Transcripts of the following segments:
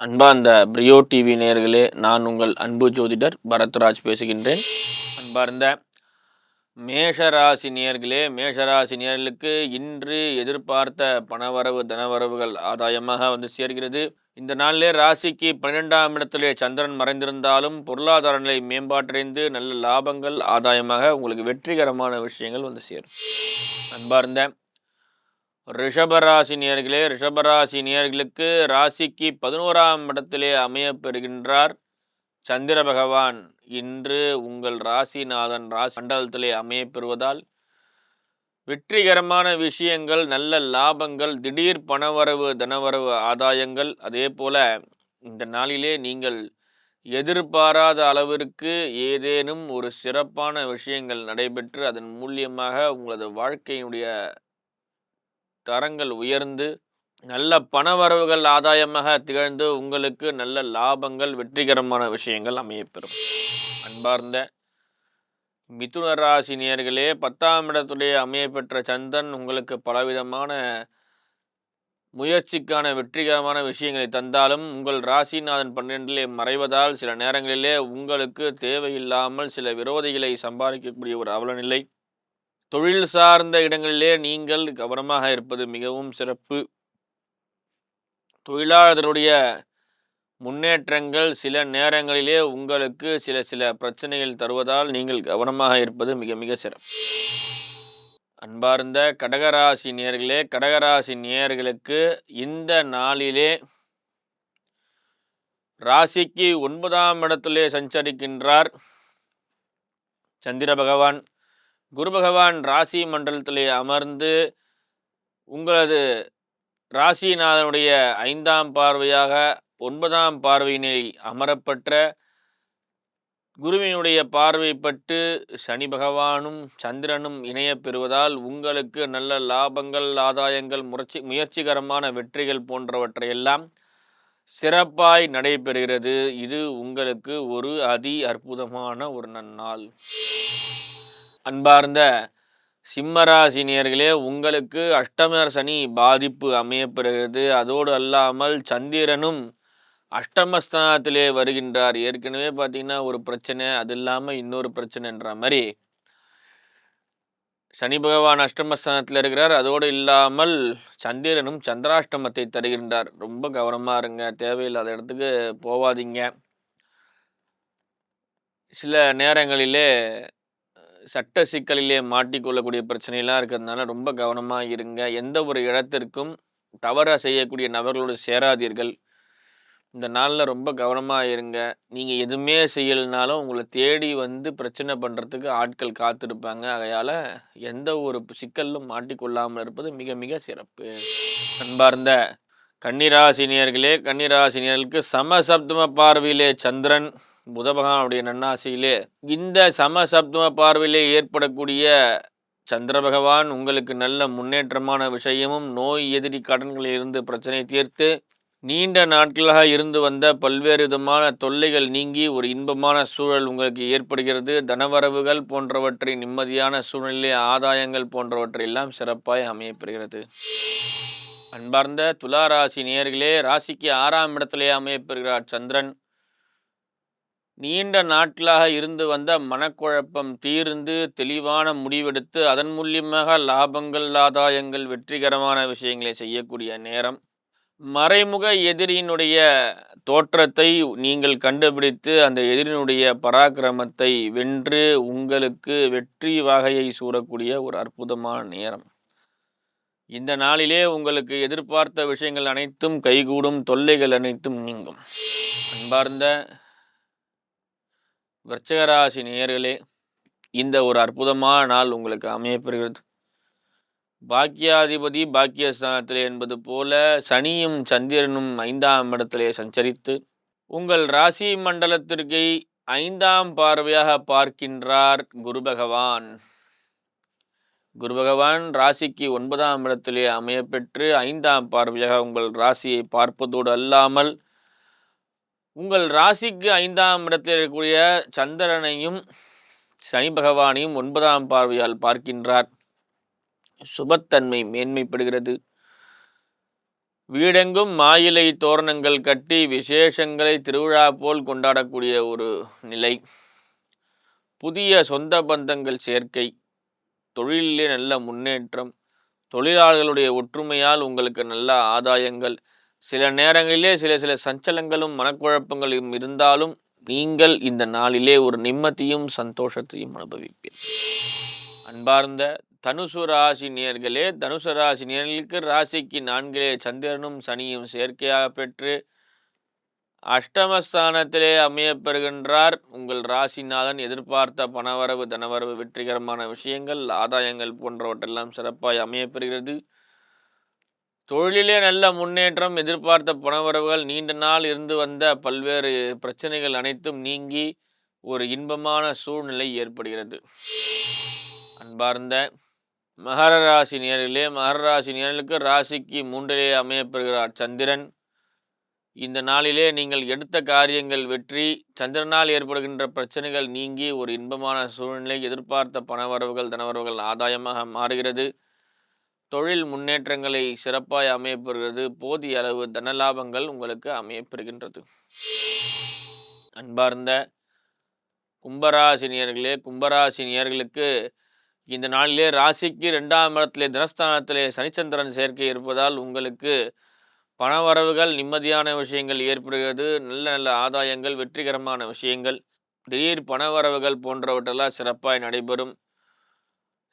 அன்பார்ந்த பிரியோ டிவி நேயர்களே, நான் உங்கள் அன்பு ஜோதிடர் பரத்ராஜ் பேசுகின்றேன். அன்பார்ந்த மேஷராசி நேயர்களே, மேஷராசி நேயர்களுக்கு இன்று எதிர்பார்த்த பணவரவு தனவரவுகள் ஆதாயமாக வந்து சேர்கிறது. இந்த நாளிலே ராசிக்கு 12ஆம் இடத்திலே சந்திரன் மறைந்திருந்தாலும் பொருளாதார நிலை மேம்பாட்டடைந்து நல்ல லாபங்கள் ஆதாயமாக உங்களுக்கு வெற்றிகரமான விஷயங்கள் வந்து சேரும். அன்பார்ந்த ரிஷபராசி நேயர்களே, ரிஷபராசி நேயர்களுக்கு ராசிக்கு 11ஆம் இடத்திலே அமையப் பெறுகின்றார் சந்திர பகவான். இன்று உங்கள் ராசிநாதன் ராசி மண்டலத்திலே அமையப் பெறுவதால் வெற்றிகரமான விஷயங்கள், நல்ல லாபங்கள், திடீர் பணவரவு தனவரவு ஆதாயங்கள், அதே போல இந்த நாளிலே நீங்கள் எதிர்பாராத அளவிற்கு ஏதேனும் ஒரு சிறப்பான விஷயங்கள் நடைபெற்று அதன் மூலியமாக உங்களது வாழ்க்கையினுடைய தரங்கள் உயர்ந்து நல்ல பணவரவுகள் ஆதாயமாக திகழ்ந்து உங்களுக்கு நல்ல லாபங்கள், வெற்றிகரமான விஷயங்கள் அமையப்பெறும். அன்பார்ந்த மிதுன ராசி நேயர்களே, 10ஆம் இடத்துடைய அமையப்பெற்ற சந்திரன் உங்களுக்கு பலவிதமான முயற்சிக்கான வெற்றிகரமான விஷயங்களை தந்தாலும் உங்கள் ராசிநாதன் 12லே மறைவதால் சில நேரங்களிலே உங்களுக்கு தேவையில்லாமல் சில விரோதிகளை சம்பாதிக்கக்கூடிய ஒரு அவலநிலை. தொழில் சார்ந்த இடங்களிலே நீங்கள் கவனமாக இருப்பது மிகவும் சிறப்பு. தொழிலாளர்களுடைய முன்னேற்றங்கள் சில நேரங்களிலே உங்களுக்கு சில பிரச்சனைகள் தருவதால் நீங்கள் கவனமாக இருப்பது மிக மிக சிறப்பு. அன்பார்ந்த கடகராசி நேயர்களே, கடகராசி நேயர்களுக்கு இந்த நாளிலே ராசிக்கு 9ஆம் இடத்திலே சஞ்சரிக்கின்றார் சந்திர பகவான். குரு பகவான் ராசி மண்டலத்திலே அமர்ந்து உங்களது ராசிநாதனுடைய 5ஆம் பார்வையாக 9ஆம் பார்வையினை அமரப்பெற்ற குருவினுடைய பார்வைப்பட்டு சனி பகவானும் சந்திரனும் இணையப் பெறுவதால் உங்களுக்கு நல்ல லாபங்கள், ஆதாயங்கள், முயற்சிகரமான வெற்றிகள் போன்றவற்றையெல்லாம் சிறப்பாய் நடைபெறுகிறது. இது உங்களுக்கு ஒரு அற்புதமான ஒரு நன்னாள். அன்பார்ந்த சிம்மராசி நேயர்களே, உங்களுக்கு அஷ்டம சனி பாதிப்பு அமையப்பெறுகிறது. அதோடு அல்லாமல் சந்திரனும் அஷ்டமஸ்தானத்திலே வருகின்றார். ஏற்கனவே பார்த்தீங்கன்னா ஒரு பிரச்சனை, அது இல்லாமல் இன்னொரு பிரச்சனைன்ற மாதிரி சனி பகவான் அஷ்டமஸ்தானத்தில் இருக்கிறார். அதோடு இல்லாமல் சந்திரனும் சந்திராஷ்டமத்தை தருகின்றார். ரொம்ப கவனமாக இருங்க, தேவையில்லாத இடத்துக்கு போவாதீங்க. சில நேரங்களிலே சட்ட சிக்கலிலே மாட்டிக்கொள்ளக்கூடிய பிரச்சனைலாம் இருக்கிறதுனால ரொம்ப கவனமாக இருங்க. எந்த ஒரு இடத்திற்கும் தவற செய்யக்கூடிய நபர்களோடு சேராதீர்கள். இந்த நாளில் ரொம்ப கவனமாக இருங்க. நீங்கள் எதுவுமே செய்யலைனாலும் உங்களை தேடி வந்து பிரச்சனை பண்ணுறதுக்கு ஆட்கள் காத்திருப்பாங்க. ஆகையால் எந்த ஒரு சிக்கலிலும் மாட்டிக்கொள்ளாமல் இருப்பது மிக மிக சிறப்பு. அன்பார்ந்த கன்னிராசினியர்களே, கன்னிராசினியர்களுக்கு சமசப்தம பார்வையிலே சந்திரன் புத பகவானுடைய நன்னாசியிலே இந்த சமசப்தம பார்வையிலே ஏற்படக்கூடிய சந்திர பகவான் உங்களுக்கு நல்ல முன்னேற்றமான விஷயமும், நோய் எதிரி கடன்களில் இருந்து பிரச்சனை தீர்த்து நீண்ட நாட்களாக இருந்து வந்த பல்வேறு விதமான தொல்லைகள் நீங்கி ஒரு இன்பமான சூழல் உங்களுக்கு ஏற்படுகிறது. தனவரவுகள் போன்றவற்றை நிம்மதியான சூழ்நிலை, ஆதாயங்கள் போன்றவற்றை எல்லாம் சிறப்பாய் அமையப்பெறுகிறது. அன்பார்ந்த துளாராசி நேயர்களே, ராசிக்கு 6ஆம் இடத்திலே அமையப்பெறுகிறார் சந்திரன். நீண்ட நாட்களாக இருந்து வந்த மனக்குழப்பம் தீர்ந்து தெளிவான முடிவெடுத்து அதன் மூலியமாக லாபங்கள், ஆதாயங்கள், வெற்றிகரமான விஷயங்களை செய்யக்கூடிய நேரம். மறைமுக எதிரியினுடைய தோற்றத்தை நீங்கள் கண்டுபிடித்து அந்த எதிரினுடைய பராக்கிரமத்தை வென்று உங்களுக்கு வெற்றி வாகையை சூடக்கூடிய ஒரு அற்புதமான நேரம். இந்த நாளிலே உங்களுக்கு எதிர்பார்த்த விஷயங்கள் அனைத்தும் கைகூடும், தொல்லைகள் அனைத்தும் நீங்கும். அன்பார்ந்த விருச்சிகராசி நேயர்களே, இந்த ஒரு அற்புதமான நாள் உங்களுக்கு அமையப்பெறுகிறது. பாக்கியாதிபதி பாக்கியஸ்தானத்திலே என்பது போல சனியும் சந்திரனும் 5ஆம் இடத்திலே சஞ்சரித்து உங்கள் ராசி மண்டலத்திற்கு 5ஆம் பார்வையாக பார்க்கின்றார் குரு பகவான். குரு பகவான் ராசிக்கு 9ஆம் இடத்திலே அமையப்பெற்று 5ஆம் பார்வையாக உங்கள் ராசியை பார்ப்பதோடு அல்லாமல் உங்கள் ராசிக்கு 5ஆம் இடத்தில் இருக்கக்கூடிய சந்திரனையும் சனி பகவானையும் 9ஆம் பார்வையால் பார்க்கின்றார். சுபத்தன்மை மேன்மைப்படுகிறது. வீடெங்கும் மாயிலை தோரணங்கள் கட்டி விசேஷங்களை திருவிழா போல் கொண்டாடக்கூடிய ஒரு நிலை. புதிய சொந்த பந்தங்கள் சேர்க்கை, தொழிலிலே நல்ல முன்னேற்றம், தொழிலாளர்களுடைய ஒற்றுமையால் உங்களுக்கு நல்ல ஆதாயங்கள். சில நேரங்களிலே சில சில சஞ்சலங்களும் மனக்குழப்பங்களும் இருந்தாலும் நீங்கள் இந்த நாளிலே ஒரு நிம்மதியும் சந்தோஷத்தையும் அனுபவிப்பீர்கள். அன்பார்ந்த தனுசு ராசி நேயர்களே, தனுசு ராசி நேயர்களுக்கு ராசிக்கு 4 சந்திரனும் சனியும் சேர்க்கையாக பெற்று அஷ்டமஸ்தானத்திலே அமையப்பெறுகின்றார். உங்கள் ராசிநாதன் எதிர்பார்த்த பணவரவு தனவரவு வெற்றிகரமான விஷயங்கள் ஆதாயங்கள் போன்றவற்றெல்லாம் சிறப்பாய் அமையப்பெறுகிறது. தொழிலிலே நல்ல முன்னேற்றம், எதிர்பார்த்த பணவரவுகள், நீண்ட நாள் இருந்து வந்த பல்வேறு பிரச்சனைகள் அனைத்தும் நீங்கி ஒரு இன்பமான சூழ்நிலை ஏற்படுகிறது. அன்பார்ந்த மகர ராசி நேயர்களே, மகர ராசி நேயர்களுக்கு ராசிக்கு 3 அமையப்பெறுகிறார் சந்திரன். இந்த நாளிலே நீங்கள் எடுத்த காரியங்கள் வெற்றி, சந்திரனால் ஏற்படுகின்ற பிரச்சனைகள் நீங்கி ஒரு இன்பமான சூழ்நிலை, எதிர்பார்த்த பணவரவுகள் தனவரவுகள் ஆதாயமாக மாறுகிறது. தொழில் முன்னேற்றங்களை சிறப்பாய் அமையப்பெறுகிறது. போதிய அளவு தனலாபங்கள் உங்களுக்கு அமையப்பெறுகின்றது. அன்பார்ந்த கும்பராசினியர்களே, கும்பராசினியர்களுக்கு இந்த நாளிலே ராசிக்கு 2ஆம் இடத்திலே தனஸ்தானத்திலே சனிச்சந்திரன் சேர்க்கை இருப்பதால் உங்களுக்கு பணவரவுகள், நிம்மதியான விஷயங்கள் ஏற்படுகிறது. நல்ல நல்ல ஆதாயங்கள், வெற்றிகரமான விஷயங்கள், திடீர் பணவரவுகள் போன்றவற்றெல்லாம் சிறப்பாய் நடைபெறும்.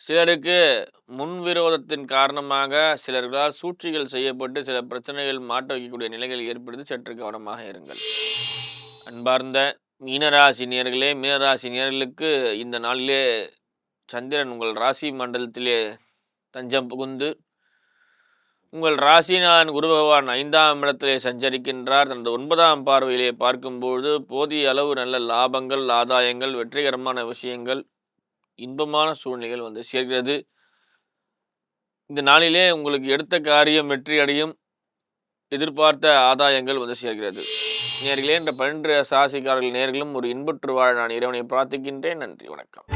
சிலருக்கு முன்விரோதத்தின் காரணமாக சிலர்களால் சூழ்ச்சிகள் செய்யப்பட்டு சில பிரச்சனைகள் மாட்ட வைக்கக்கூடிய நிலைகள் ஏற்படுது. சற்று கவனமாக இருங்கள். அன்பார்ந்த மீனராசி நேயர்களே, மீனராசி நேயர்களுக்கு இந்த நாளிலே சந்திரன் உங்கள் ராசி மண்டலத்திலே தஞ்சம் புகுந்து உங்கள் ராசிநாதன் குரு பகவான் 5ஆம் இடத்திலே சஞ்சரிக்கின்றார். தனது 9ஆம் பார்வையிலே பார்க்கும்போது போதிய அளவு நல்ல லாபங்கள், ஆதாயங்கள், வெற்றிகரமான விஷயங்கள், இன்பமான சூழ்நிலைகள் வந்து சேர்கிறது. இந்த நாளிலே உங்களுக்கு எடுத்த காரியம் வெற்றி அடையும், எதிர்பார்த்த ஆதாயங்கள் வந்து சேர்கிறது. நேர்களே, என்ற 12 ராசிக்காரர்கள் நேர்களும் ஒரு இன்புற்று வாழ நான் இறைவனை பிரார்த்திக்கின்றேன். நன்றி, வணக்கம்.